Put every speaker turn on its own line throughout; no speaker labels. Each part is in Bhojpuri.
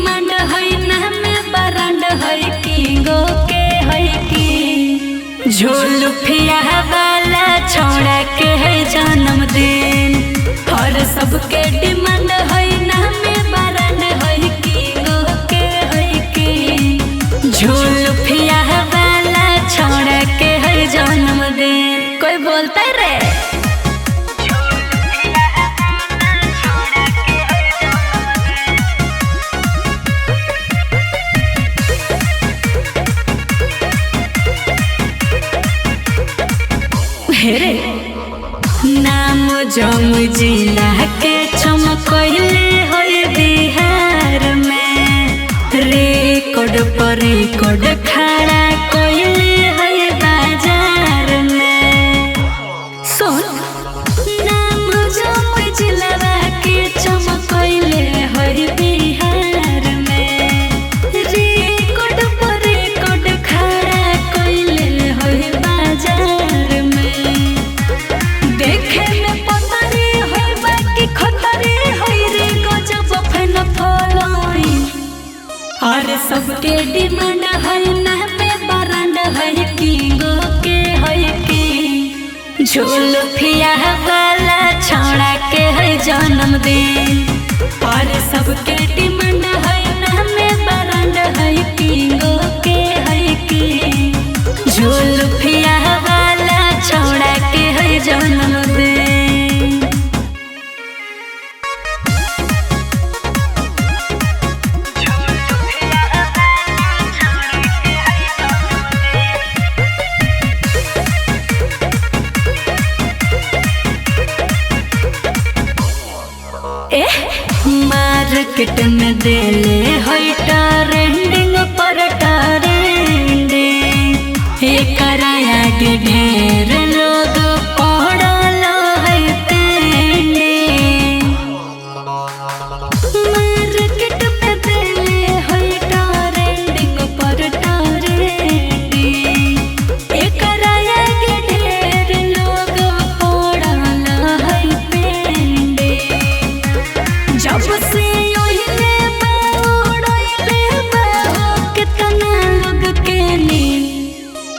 डिमांड है ना में बरांड है किंगो के है की झोलफिया वाला छोड़ा के है जन्मदिन और सबके डिमांड है ना में बरांड है किंगो के है की झोलफिया वाला छोड़ा के है जन्मदिन। कोई बोलता है रे हेरे नाम जम जिला के चमकइले होय बिहार में रिकॉर्ड पर रिकॉर्ड खड़ा कइले होय बाजार में। सुन नाम जम जिला के चमकइले होय बिहार में रिकॉर्ड पर रिकॉर्ड खड़ा कइले होय बाजार में। देखे में पतरे होय बाकी खतरे होय रे गजब फन फलाई और सबके डिमांड है ना पे बरांड है किंगो के है की झोलफिया वाला छोड़ा के है जन्मदिन और सबके डिमांड है ना में बरांड है किंगो के है की झोलफिया वाला छोड़ा के है जन्मदिन। मार्केट में देले है ट्रेंडिंग पर ट्रेंडिंग एकरा आगे ढेर लोग पड़ल है पेंडिंग। मार्केट में देले है ट्रेंडिंग पर ट्रेंडिंग एकरा आगे ढेर लोग पड़ल है पेंडिंग। जब से ओहिले कितना लोग के नींद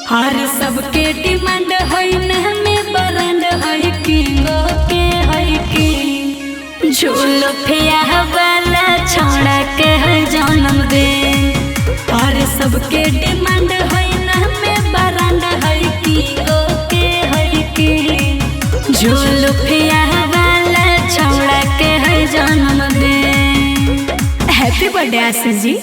हर सबके डिमांड है ना में बरांड है किंगो के है की झोलफिया वाला छोड़ा के है जन्मदिन और सबके डिमांड है ना में बरांड है किंगो के है की झोलफिया वाला छोड़ा के है जन्मदिन। Happy birthday Ashish ji.